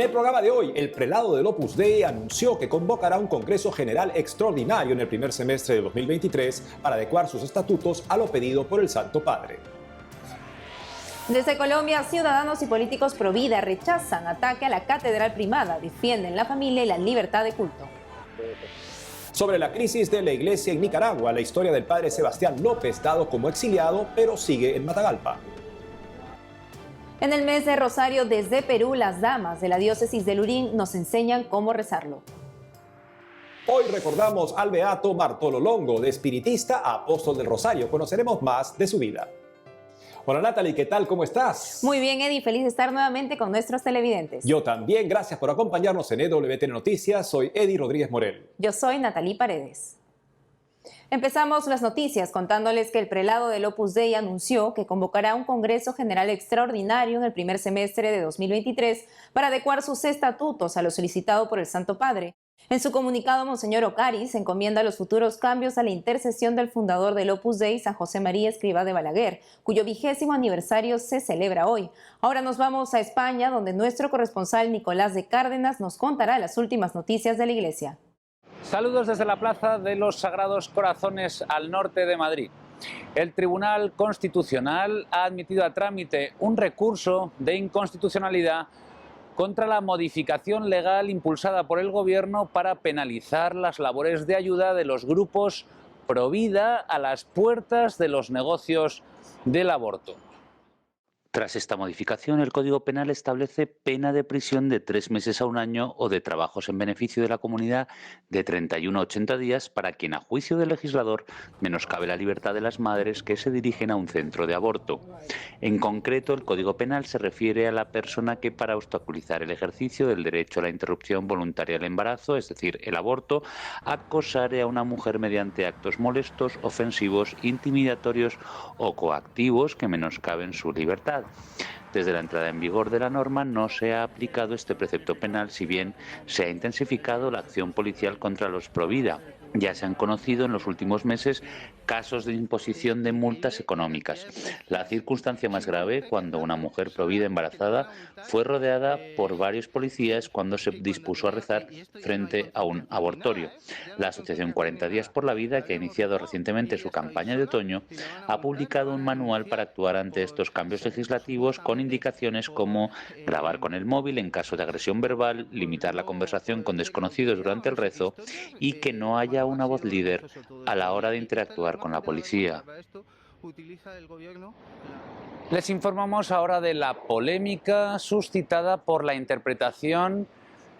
el programa de hoy, el prelado del Opus Dei anunció que convocará un Congreso General extraordinario en el primer semestre de 2023 para adecuar sus estatutos a lo pedido por el Santo Padre. Desde Colombia, ciudadanos y políticos pro vida rechazan ataque a la catedral primada, defienden la familia y la libertad de culto. Sobre la crisis de la iglesia en Nicaragua, la historia del padre Sebastián López, dado como exiliado, pero sigue en Matagalpa. En el mes de Rosario, desde Perú, las damas de la diócesis de Lurín nos enseñan cómo rezarlo. Hoy recordamos al beato Bartolo Longo, de espiritista a apóstol del Rosario. Conoceremos más de su vida. Hola Natalie, ¿qué tal? ¿Cómo estás? Muy bien, Eddie, feliz de estar nuevamente con nuestros televidentes. Yo también, gracias por acompañarnos en EWTN Noticias. Soy Eddie Rodríguez Morel. Yo soy Natalie Paredes. Empezamos las noticias contándoles que el prelado del Opus Dei anunció que convocará un Congreso General extraordinario en el primer semestre de 2023 para adecuar sus estatutos a lo solicitado por el Santo Padre. En su comunicado, Monseñor Ocariz encomienda los futuros cambios a la intercesión del fundador del Opus Dei, San José María Escrivá de Balaguer, cuyo 20º aniversario se celebra hoy. Ahora nos vamos a España, donde nuestro corresponsal Nicolás de Cárdenas nos contará las últimas noticias de la Iglesia. Saludos desde la Plaza de los Sagrados Corazones al norte de Madrid. El Tribunal Constitucional ha admitido a trámite un recurso de inconstitucionalidad contra la modificación legal impulsada por el Gobierno para penalizar las labores de ayuda de los grupos pro vida a las puertas de los negocios del aborto. Tras esta modificación, el Código Penal establece pena de prisión de 3 meses a 1 año o de trabajos en beneficio de la comunidad de 31 a 80 días para quien, a juicio del legislador, menoscabe la libertad de las madres que se dirigen a un centro de aborto. En concreto, el Código Penal se refiere a la persona que, para obstaculizar el ejercicio del derecho a la interrupción voluntaria del embarazo, es decir, el aborto, acosare a una mujer mediante actos molestos, ofensivos, intimidatorios o coactivos que menoscaben su libertad. Desde la entrada en vigor de la norma no se ha aplicado este precepto penal, si bien se ha intensificado la acción policial contra los pro vida. Ya se han conocido en los últimos meses casos de imposición de multas económicas. La circunstancia más grave, cuando una mujer pro vida embarazada fue rodeada por varios policías cuando se dispuso a rezar frente a un abortorio. La Asociación 40 Días por la Vida, que ha iniciado recientemente su campaña de otoño, ha publicado un manual para actuar ante estos cambios legislativos con indicaciones como grabar con el móvil en caso de agresión verbal, limitar la conversación con desconocidos durante el rezo y que no haya una voz líder a la hora de interactuar con la policía. Les informamos ahora de la polémica suscitada por la interpretación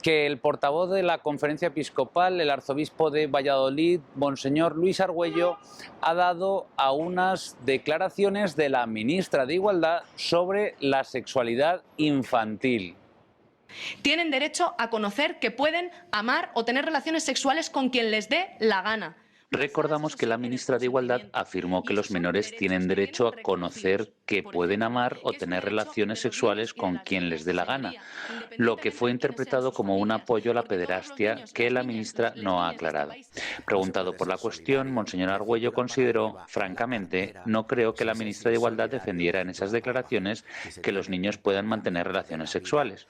que el portavoz de la Conferencia Episcopal, el arzobispo de Valladolid, Monseñor Luis Argüello, ha dado a unas declaraciones de la ministra de Igualdad sobre la sexualidad infantil. Tienen derecho a conocer que pueden amar o tener relaciones sexuales con quien les dé la gana. Recordamos que la ministra de Igualdad afirmó que los menores tienen derecho a conocer que pueden amar o tener relaciones sexuales con quien les dé la gana, lo que fue interpretado como un apoyo a la pederastia que la ministra no ha aclarado. Preguntado por la cuestión, Monseñor Argüello consideró, francamente, no creo que la ministra de Igualdad defendiera en esas declaraciones que los niños puedan mantener relaciones sexuales.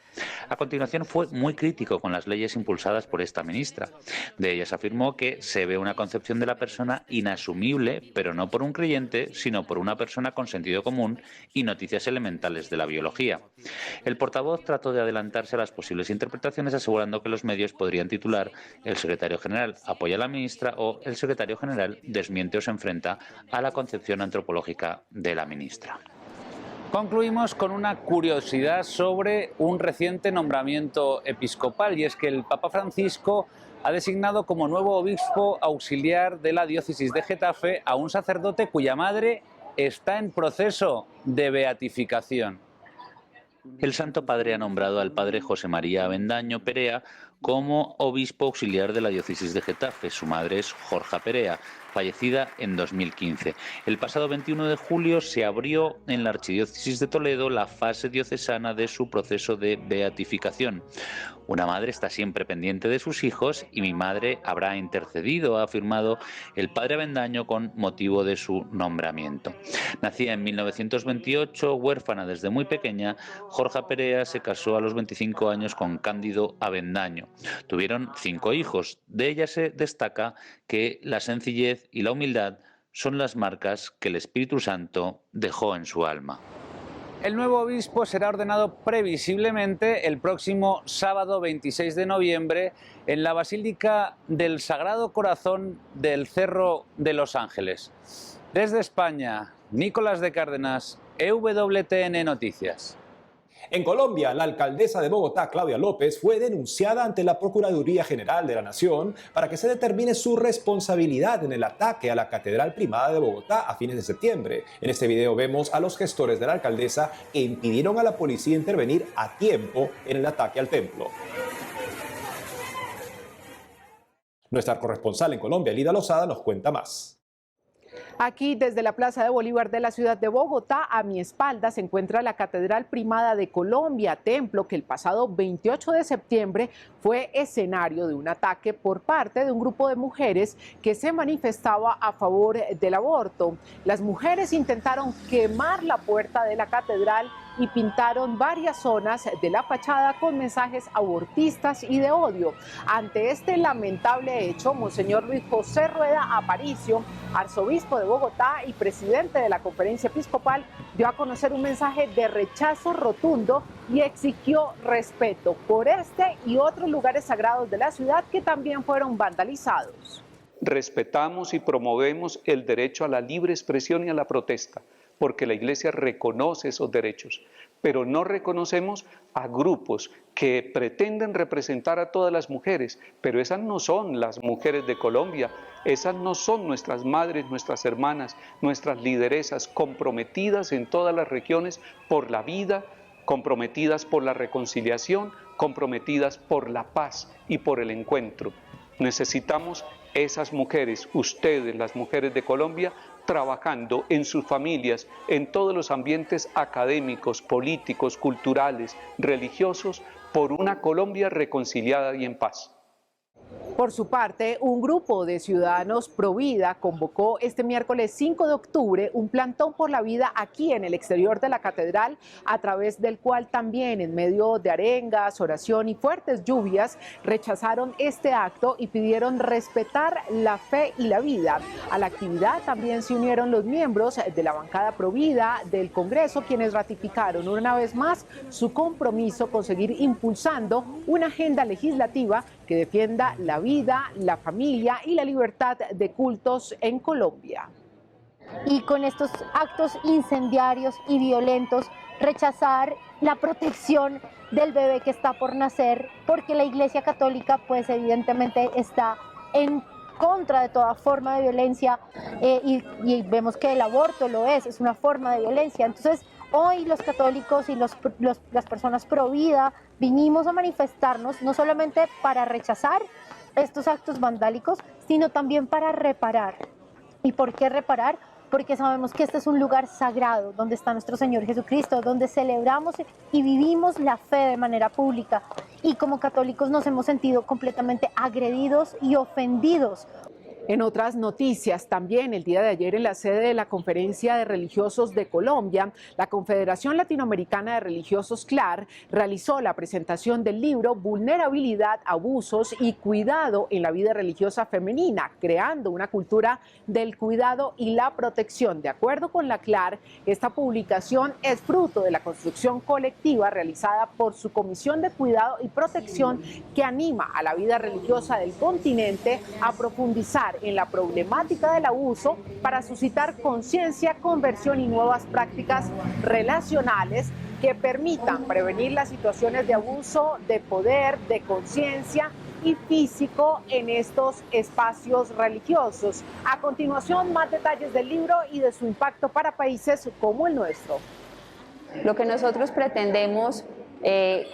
A continuación fue muy crítico con las leyes impulsadas por esta ministra. De ellas afirmó que se ve una concepción de la persona inasumible, pero no por un creyente, sino por una persona con sentido común y noticias elementales de la biología. El portavoz trató de adelantarse a las posibles interpretaciones, asegurando que los medios podrían titular «El secretario general apoya a la ministra» o «El secretario general desmiente o se enfrenta a la concepción antropológica de la ministra». Concluimos con una curiosidad sobre un reciente nombramiento episcopal, y es que el Papa Francisco ha designado como nuevo obispo auxiliar de la diócesis de Getafe a un sacerdote cuya madre está en proceso de beatificación. El Santo Padre ha nombrado al padre José María Avendaño Perea como obispo auxiliar de la diócesis de Getafe. Su madre es Jorja Perea, fallecida en 2015. El pasado 21 de julio se abrió en la Archidiócesis de Toledo la fase diocesana de su proceso de beatificación. Una madre está siempre pendiente de sus hijos y mi madre habrá intercedido, ha afirmado el padre Avendaño con motivo de su nombramiento. Nacida en 1928, huérfana desde muy pequeña, Jorge Perea se casó a los 25 años con Cándido Avendaño. Tuvieron 5 hijos. De ella se destaca que la sencillez y la humildad son las marcas que el Espíritu Santo dejó en su alma. El nuevo obispo será ordenado previsiblemente el próximo sábado 26 de noviembre en la Basílica del Sagrado Corazón del Cerro de los Ángeles. Desde España, Nicolás de Cárdenas, EWTN Noticias. En Colombia, la alcaldesa de Bogotá, Claudia López, fue denunciada ante la Procuraduría General de la Nación para que se determine su responsabilidad en el ataque a la Catedral Primada de Bogotá a fines de septiembre. En este video vemos a los gestores de la alcaldesa que impidieron a la policía intervenir a tiempo en el ataque al templo. Nuestra corresponsal en Colombia, Lida Lozada, nos cuenta más. Aquí, desde la Plaza de Bolívar de la ciudad de Bogotá, a mi espalda se encuentra la Catedral Primada de Colombia, templo que el pasado 28 de septiembre fue escenario de un ataque por parte de un grupo de mujeres que se manifestaba a favor del aborto. Las mujeres intentaron quemar la puerta de la catedral y pintaron varias zonas de la fachada con mensajes abortistas y de odio. Ante este lamentable hecho, Monseñor Luis José Rueda Aparicio, arzobispo de Bogotá y presidente de la Conferencia Episcopal, dio a conocer un mensaje de rechazo rotundo y exigió respeto por este y otros lugares sagrados de la ciudad que también fueron vandalizados. Respetamos y promovemos el derecho a la libre expresión y a la protesta, porque la Iglesia reconoce esos derechos, pero no reconocemos a grupos que pretenden representar a todas las mujeres, pero esas no son las mujeres de Colombia, esas no son nuestras madres, nuestras hermanas, nuestras lideresas comprometidas en todas las regiones por la vida, comprometidas por la reconciliación, comprometidas por la paz y por el encuentro. Necesitamos esas mujeres, ustedes, las mujeres de Colombia, trabajando en sus familias, en todos los ambientes académicos, políticos, culturales, religiosos, por una Colombia reconciliada y en paz. Por su parte, un grupo de ciudadanos pro vida convocó este miércoles 5 de octubre un plantón por la vida aquí en el exterior de la catedral, a través del cual también en medio de arengas, oración y fuertes lluvias rechazaron este acto y pidieron respetar la fe y la vida. A la actividad también se unieron los miembros de la bancada pro vida del Congreso, quienes ratificaron una vez más su compromiso con seguir impulsando una agenda legislativa que defienda la vida, la familia y la libertad de cultos en Colombia. Y con estos actos incendiarios y violentos, rechazar la protección del bebé que está por nacer, porque la Iglesia Católica pues evidentemente está en contra de toda forma de violencia y vemos que el aborto lo es una forma de violencia. Entonces hoy los católicos y las personas pro vida vinimos a manifestarnos no solamente para rechazar estos actos vandálicos, sino también para reparar. ¿Y por qué reparar? Porque sabemos que este es un lugar sagrado donde está nuestro Señor Jesucristo, donde celebramos y vivimos la fe de manera pública. Y como católicos nos hemos sentido completamente agredidos y ofendidos. En otras noticias, también el día de ayer en la sede de la Conferencia de Religiosos de Colombia, la Confederación Latinoamericana de Religiosos CLAR realizó la presentación del libro Vulnerabilidad, Abusos y Cuidado en la Vida Religiosa Femenina, creando una cultura del cuidado y la protección. De acuerdo con la CLAR, esta publicación es fruto de la construcción colectiva realizada por su Comisión de Cuidado y Protección, que anima a la vida religiosa del continente a profundizar en la problemática del abuso para suscitar conciencia, conversión y nuevas prácticas relacionales que permitan prevenir las situaciones de abuso de poder, de conciencia y físico en estos espacios religiosos. A continuación, más detalles del libro y de su impacto para países como el nuestro. Lo que nosotros pretendemos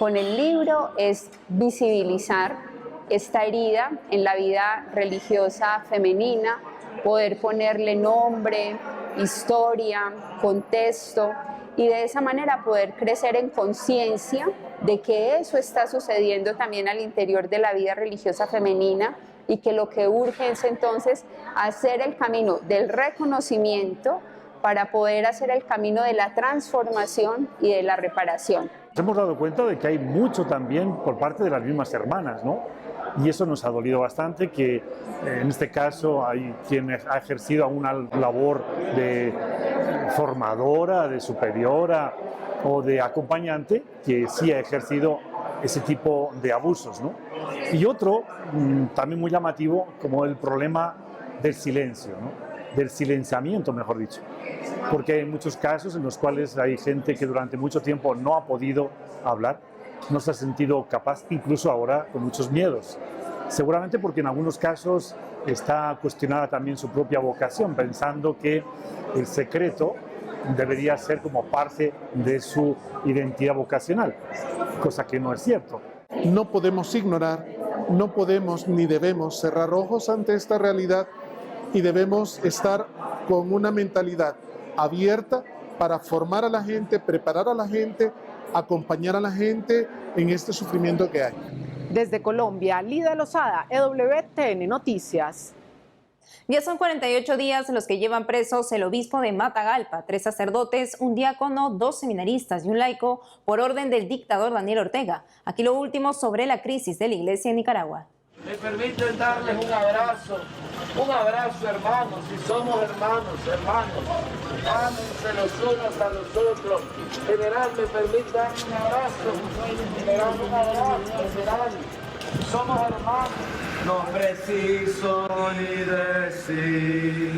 con el libro es visibilizar esta herida en la vida religiosa femenina, poder ponerle nombre, historia, contexto, y de esa manera poder crecer en conciencia de que eso está sucediendo también al interior de la vida religiosa femenina, y que lo que urge es entonces hacer el camino del reconocimiento para poder hacer el camino de la transformación y de la reparación. Nos hemos dado cuenta de que hay mucho también por parte de las mismas hermanas, ¿no? Y eso nos ha dolido bastante, que en este caso hay quien ha ejercido una labor de formadora, de superiora o de acompañante, que sí ha ejercido ese tipo de abusos, ¿no? Y otro, también muy llamativo, como el problema del silencio, ¿no? Del silenciamiento, mejor dicho. Porque hay muchos casos en los cuales hay gente que durante mucho tiempo no ha podido hablar, no se ha sentido capaz, incluso ahora con muchos miedos. Seguramente porque en algunos casos está cuestionada también su propia vocación, pensando que el secreto debería ser como parte de su identidad vocacional, cosa que no es cierto. No podemos ignorar, no podemos ni debemos cerrar ojos ante esta realidad y debemos estar con una mentalidad abierta para formar a la gente, preparar a la gente, acompañar a la gente en este sufrimiento que hay. Desde Colombia, Lida Lozada, EWTN Noticias. Ya son 48 días los que llevan presos el obispo de Matagalpa, 3 sacerdotes, un diácono, 2 seminaristas y un laico por orden del dictador Daniel Ortega. Aquí lo último sobre la crisis de la iglesia en Nicaragua. Me permiten darles un abrazo hermanos, si somos hermanos, ámense los unos a los otros. General, me permite darle un abrazo, general, somos hermanos. No preciso ni decir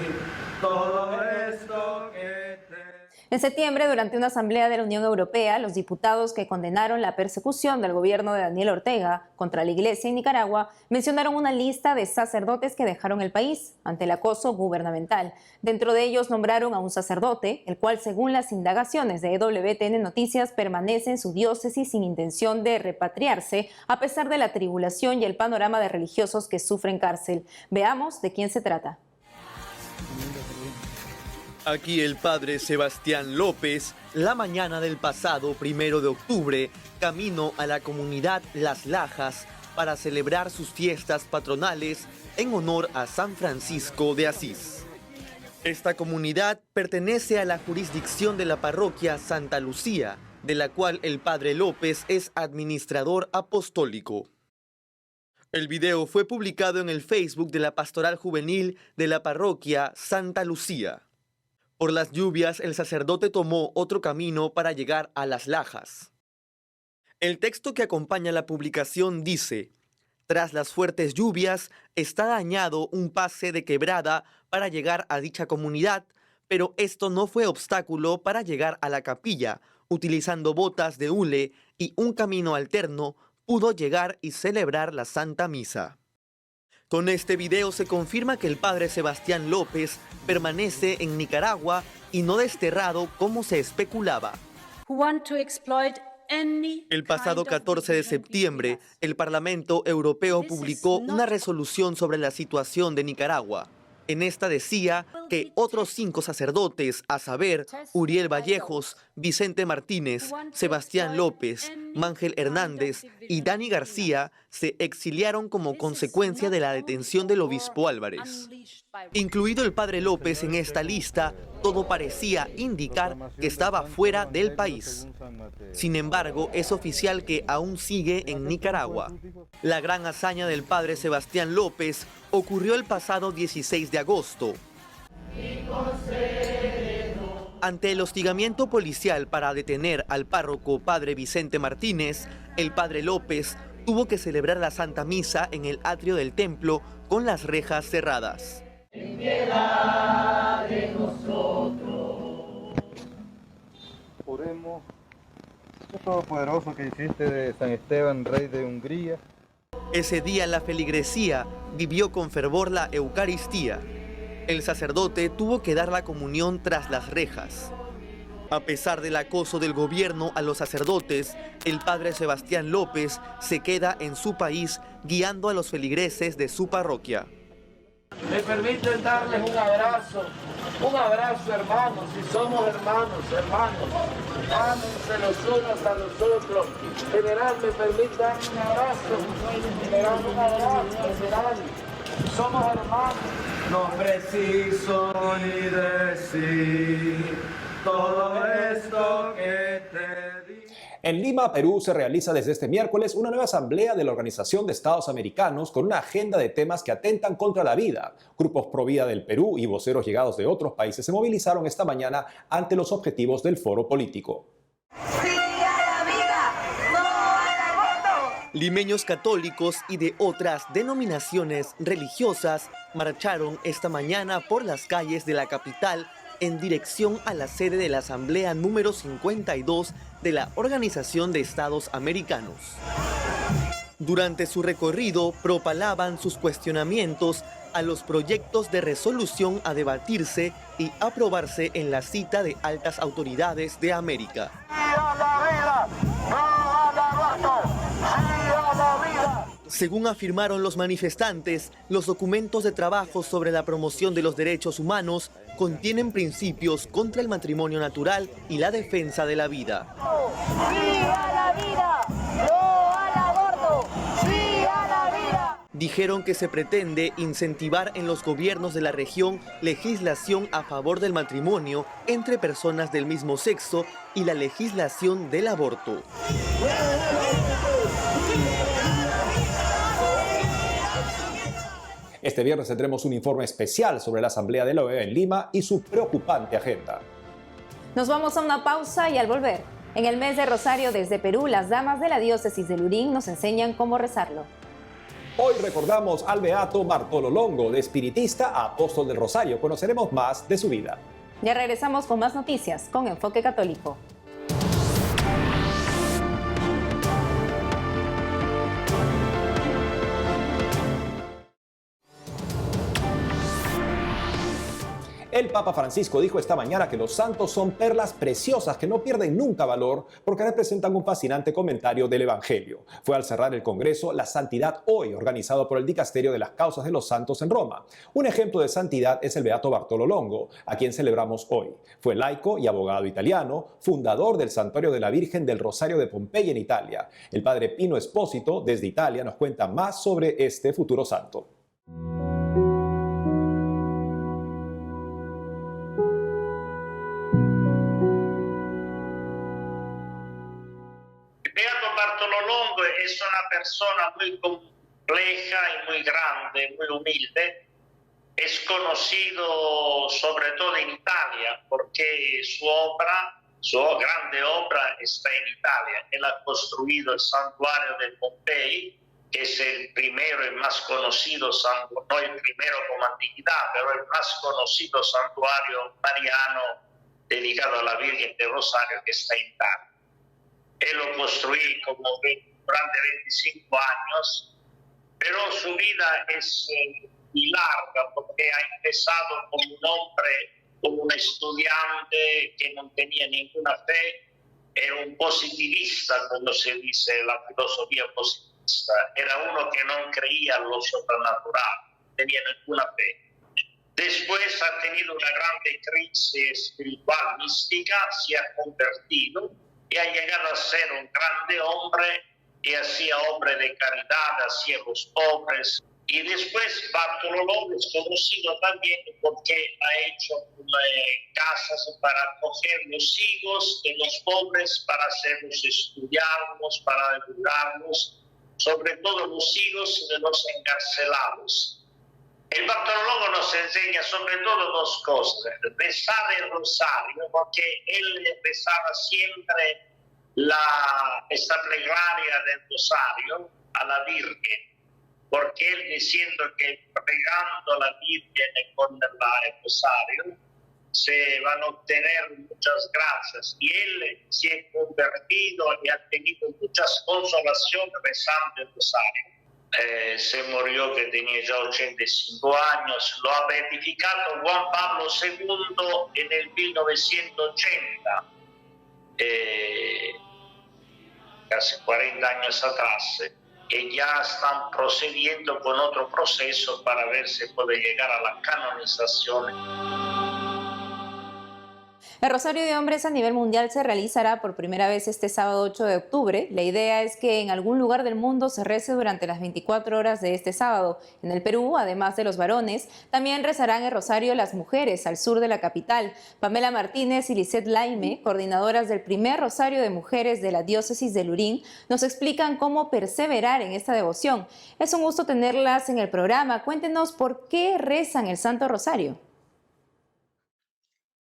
todo esto que te... En septiembre, durante una asamblea de la Unión Europea, los diputados que condenaron la persecución del gobierno de Daniel Ortega contra la iglesia en Nicaragua mencionaron una lista de sacerdotes que dejaron el país ante el acoso gubernamental. Dentro de ellos nombraron a un sacerdote, el cual, según las indagaciones de EWTN Noticias, permanece en su diócesis sin intención de repatriarse, a pesar de la tribulación y el panorama de religiosos que sufren cárcel. Veamos de quién se trata. Aquí el padre Sebastián López, la mañana del pasado 1 de octubre, camino a la comunidad Las Lajas para celebrar sus fiestas patronales en honor a San Francisco de Asís. Esta comunidad pertenece a la jurisdicción de la parroquia Santa Lucía, de la cual el padre López es administrador apostólico. El video fue publicado en el Facebook de la Pastoral Juvenil de la parroquia Santa Lucía. Por las lluvias, el sacerdote tomó otro camino para llegar a Las Lajas. El texto que acompaña la publicación dice: tras las fuertes lluvias, está dañado un pase de quebrada para llegar a dicha comunidad, pero esto no fue obstáculo para llegar a la capilla. Utilizando botas de hule y un camino alterno, pudo llegar y celebrar la Santa Misa. Con este video se confirma que el padre Sebastián López permanece en Nicaragua y no desterrado como se especulaba. El pasado 14 de septiembre, el Parlamento Europeo publicó una resolución sobre la situación de Nicaragua. En esta decía que otros 5 sacerdotes, a saber, Uriel Vallejos, Vicente Martínez, Sebastián López, Mángel Hernández y Dani García, se exiliaron como consecuencia de la detención del obispo Álvarez. Incluido el padre López en esta lista, todo parecía indicar que estaba fuera del país. Sin embargo, es oficial que aún sigue en Nicaragua. La gran hazaña del padre Sebastián López ocurrió el pasado 16 de agosto. Ante el hostigamiento policial para detener al párroco padre Vicente Martínez, el padre López tuvo que celebrar la Santa Misa en el atrio del templo con las rejas cerradas. Ten piedad de nosotros. Oremos, Dios Todopoderoso, que hiciste de San Esteban, rey de Hungría. Ese día la feligresía vivió con fervor la Eucaristía. El sacerdote tuvo que dar la comunión tras las rejas. A pesar del acoso del gobierno a los sacerdotes, el padre Sebastián López se queda en su país guiando a los feligreses de su parroquia. Me permiten darles un abrazo hermanos, si somos hermanos, ámense los unos a los otros. General, me permite dar un abrazo, general, somos hermanos. No preciso ni decir todo esto que te digo. En Lima, Perú, se realiza desde este miércoles una nueva asamblea de la Organización de Estados Americanos con una agenda de temas que atentan contra la vida. Grupos pro vida del Perú y voceros llegados de otros países se movilizaron esta mañana ante los objetivos del foro político. ¡Sí a la vida! ¡No al aborto! Limeños católicos y de otras denominaciones religiosas marcharon esta mañana por las calles de la capital en dirección a la sede de la Asamblea número 52 de la Organización de Estados Americanos. Durante su recorrido propalaban sus cuestionamientos a los proyectos de resolución a debatirse y aprobarse en la cita de altas autoridades de América. Según afirmaron los manifestantes, los documentos de trabajo sobre la promoción de los derechos humanos contienen principios contra el matrimonio natural y la defensa de la vida. ¡Sí a la vida! ¡No al aborto! ¡Sí a la vida! Dijeron que se pretende incentivar en los gobiernos de la región legislación a favor del matrimonio entre personas del mismo sexo y la legislación del aborto. Este viernes tendremos un informe especial sobre la Asamblea de la OEA en Lima y su preocupante agenda. Nos vamos a una pausa y al volver, en el mes de Rosario desde Perú, las damas de la diócesis de Lurín nos enseñan cómo rezarlo. Hoy recordamos al beato Bartolo Longo, de espiritista a apóstol del Rosario. Conoceremos más de su vida. Ya regresamos con más noticias con Enfoque Católico. El Papa Francisco dijo esta mañana que los santos son perlas preciosas que no pierden nunca valor porque representan un fascinante comentario del Evangelio. Fue al cerrar el Congreso La Santidad Hoy, organizado por el Dicasterio de las Causas de los Santos en Roma. Un ejemplo de santidad es el beato Bartolo Longo, a quien celebramos hoy. Fue laico y abogado italiano, fundador del Santuario de la Virgen del Rosario de Pompeya en Italia. El padre Pino Espósito, desde Italia, nos cuenta más sobre este futuro santo. Es una persona muy compleja y muy grande, muy humilde. Es conocido sobre todo en Italia porque su grande obra está en Italia. Él ha construido el santuario de Pompei, que es el primero y más conocido santuario, no el primero como antigüedad, pero el más conocido santuario mariano dedicado a la Virgen del Rosario que está en Italia. Él lo construyó durante 25 años, pero su vida es muy larga porque ha empezado como un hombre, como un estudiante que no tenía ninguna fe, era un positivista, como se dice la filosofía positivista, era uno que no creía en lo sobrenatural, no tenía ninguna fe. Después ha tenido una gran crisis espiritual mística, se ha convertido y ha llegado a ser un grande hombre que hacía hombre de caridad, hacía los pobres. Y después Bartolo Longo es conocido también porque ha hecho casas para acoger los hijos de los pobres, para hacerlos estudiarlos, para educarlos, sobre todo los hijos de los encarcelados. El Bartolo Longo nos enseña sobre todo dos cosas: rezar el rosario, porque él rezaba siempre esta plegaria del rosario a la Virgen, porque él diciendo que pregando a la Virgen con el rosario se van a obtener muchas gracias, y él se ha convertido y ha tenido muchas consolaciones rezando el rosario. se murió que tenía ya 85 años, lo ha beatificado Juan Pablo II en el 1980, casi 40 años atrás, y ya están procediendo con otro proceso para ver si puede llegar a la canonización. El Rosario de Hombres a nivel mundial se realizará por primera vez este sábado 8 de octubre. La idea es que en algún lugar del mundo se rece durante las 24 horas de este sábado. En el Perú, además de los varones, también rezarán el Rosario las mujeres al sur de la capital. Pamela Martínez y Lisette Laime, coordinadoras del primer Rosario de Mujeres de la Diócesis de Lurín, nos explican cómo perseverar en esta devoción. Es un gusto tenerlas en el programa. Cuéntenos por qué rezan el Santo Rosario.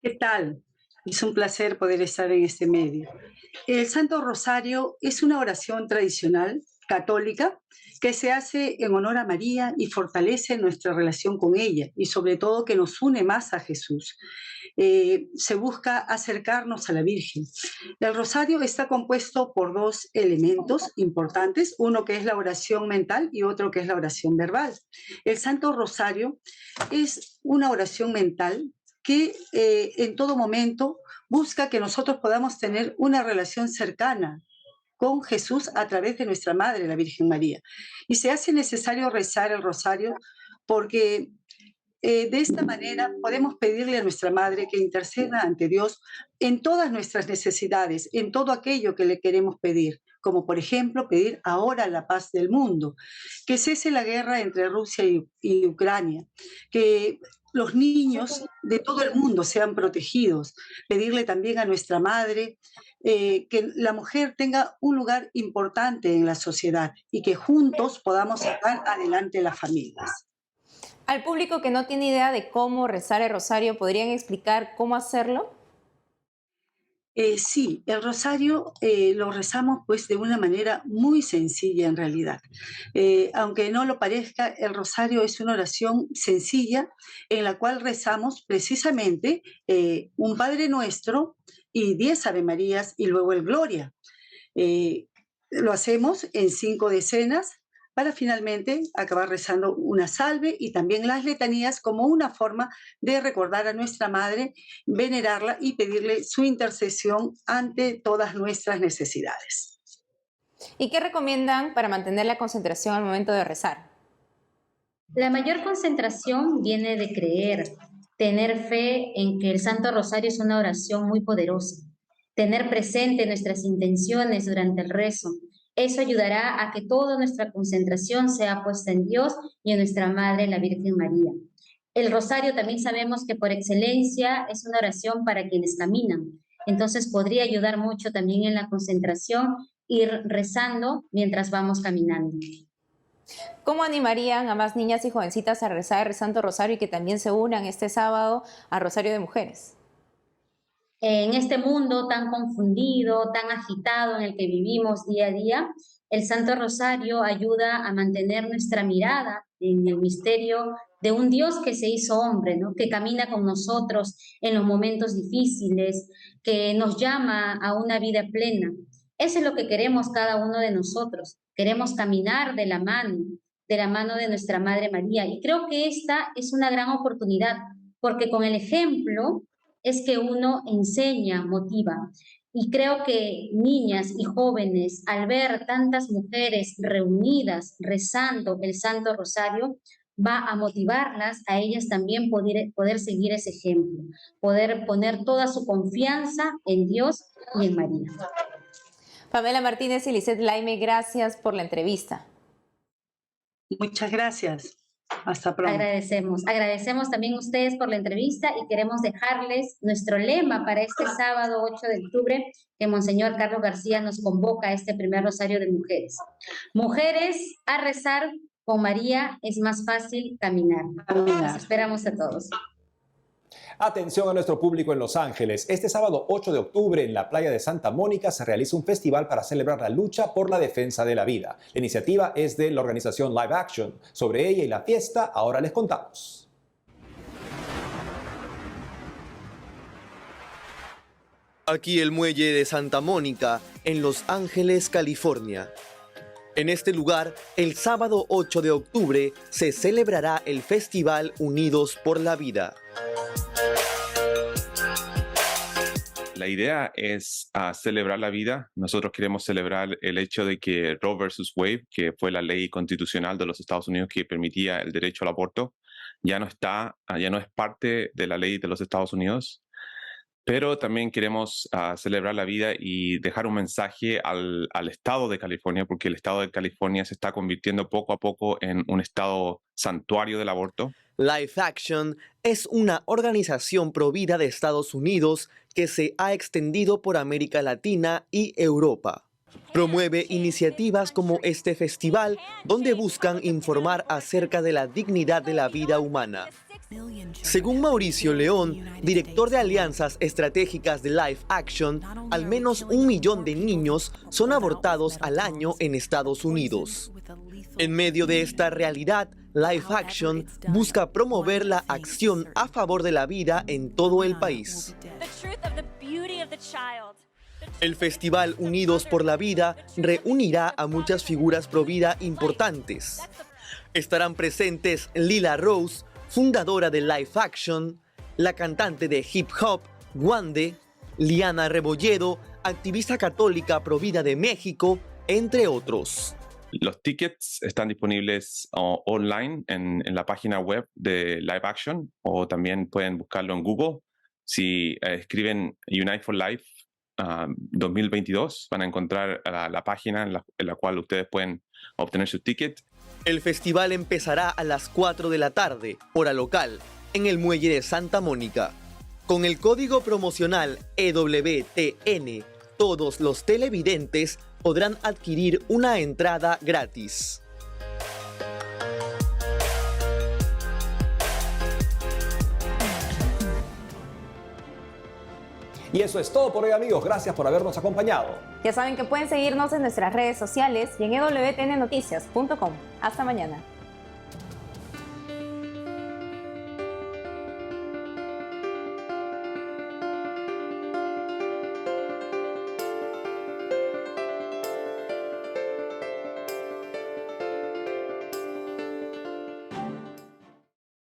¿Qué tal? Es un placer poder estar en este medio. El Santo Rosario es una oración tradicional católica que se hace en honor a María y fortalece nuestra relación con ella y sobre todo que nos une más a Jesús. Se busca acercarnos a la Virgen. El Rosario está compuesto por dos elementos importantes, uno que es la oración mental y otro que es la oración verbal. El Santo Rosario es una oración mental que en todo momento busca que nosotros podamos tener una relación cercana con Jesús a través de nuestra Madre, la Virgen María. Y se hace necesario rezar el rosario porque de esta manera podemos pedirle a nuestra Madre que interceda ante Dios en todas nuestras necesidades, en todo aquello que le queremos pedir, como por ejemplo pedir ahora la paz del mundo, que cese la guerra entre Rusia y Ucrania, que los niños de todo el mundo sean protegidos, pedirle también a nuestra Madre que la mujer tenga un lugar importante en la sociedad y que juntos podamos sacar adelante las familias. Al público que no tiene idea de cómo rezar el rosario, ¿podrían explicar cómo hacerlo? Sí, el rosario lo rezamos pues de una manera muy sencilla en realidad. Aunque no lo parezca, el rosario es una oración sencilla en la cual rezamos precisamente un Padre Nuestro y 10 Ave Marías y luego el Gloria. Lo hacemos en 5 decenas para finalmente acabar rezando una salve y también las letanías como una forma de recordar a nuestra Madre, venerarla y pedirle su intercesión ante todas nuestras necesidades. ¿Y qué recomiendan para mantener la concentración al momento de rezar? La mayor concentración viene de creer, tener fe en que el Santo Rosario es una oración muy poderosa, tener presente nuestras intenciones durante el rezo. Eso ayudará a que toda nuestra concentración sea puesta en Dios y en nuestra Madre, la Virgen María. El rosario también sabemos que por excelencia es una oración para quienes caminan. Entonces podría ayudar mucho también en la concentración, ir rezando mientras vamos caminando. ¿Cómo animarían a más niñas y jovencitas a rezar el Santo Rosario y que también se unan este sábado al Rosario de Mujeres? En este mundo tan confundido, tan agitado en el que vivimos día a día, el Santo Rosario ayuda a mantener nuestra mirada en el misterio de un Dios que se hizo hombre, ¿no? Que camina con nosotros en los momentos difíciles, que nos llama a una vida plena. Eso es lo que queremos cada uno de nosotros. Queremos caminar de la mano de nuestra Madre María. Y creo que esta es una gran oportunidad, porque con el ejemplo es que uno enseña, motiva. Y creo que niñas y jóvenes, al ver tantas mujeres reunidas rezando el Santo Rosario, va a motivarlas a ellas también poder seguir ese ejemplo, poder poner toda su confianza en Dios y en María. Pamela Martínez y Lisette Laime, gracias por la entrevista. Muchas gracias. Hasta pronto. Agradecemos también a ustedes por la entrevista y queremos dejarles nuestro lema para este sábado 8 de octubre que Monseñor Carlos García nos convoca a este primer Rosario de Mujeres. Mujeres, a rezar con María es más fácil caminar. Los esperamos a todos. Atención a nuestro público en Los Ángeles. Este sábado 8 de octubre en la playa de Santa Mónica se realiza un festival para celebrar la lucha por la defensa de la vida. La iniciativa es de la organización Live Action. Sobre ella y la fiesta, ahora les contamos. Aquí el muelle de Santa Mónica, en Los Ángeles, California. En este lugar, el sábado 8 de octubre, se celebrará el Festival Unidos por la Vida. La idea es celebrar la vida. Nosotros queremos celebrar el hecho de que Roe versus Wade, que fue la ley constitucional de los Estados Unidos que permitía el derecho al aborto, ya no es parte de la ley de los Estados Unidos. Pero también queremos celebrar la vida y dejar un mensaje al estado de California, porque el estado de California se está convirtiendo poco a poco en un estado santuario del aborto. Life Action es una organización provida de Estados Unidos que se ha extendido por América Latina y Europa. Promueve iniciativas como este festival, donde buscan informar acerca de la dignidad de la vida humana. Según Mauricio León, director de alianzas estratégicas de Life Action, al menos 1 millón de niños son abortados al año en Estados Unidos. En medio de esta realidad, Life Action busca promover la acción a favor de la vida en todo el país. El Festival Unidos por la Vida reunirá a muchas figuras pro vida importantes. Estarán presentes Lila Rose, fundadora de Life Action, la cantante de hip hop, Wande, Liana Rebolledo, activista católica pro vida de México, entre otros. Los tickets están disponibles online en la página web de Live Action, o también pueden buscarlo en Google. Si escriben Unite for Life 2022, van a encontrar la página en la cual ustedes pueden obtener su ticket. El festival empezará a las 4 de la tarde, hora local, en el muelle de Santa Mónica. Con el código promocional EWTN, todos los televidentes podrán adquirir una entrada gratis. Y eso es todo por hoy, amigos. Gracias por habernos acompañado. Ya saben que pueden seguirnos en nuestras redes sociales y en ewtnnoticias.com. Hasta mañana.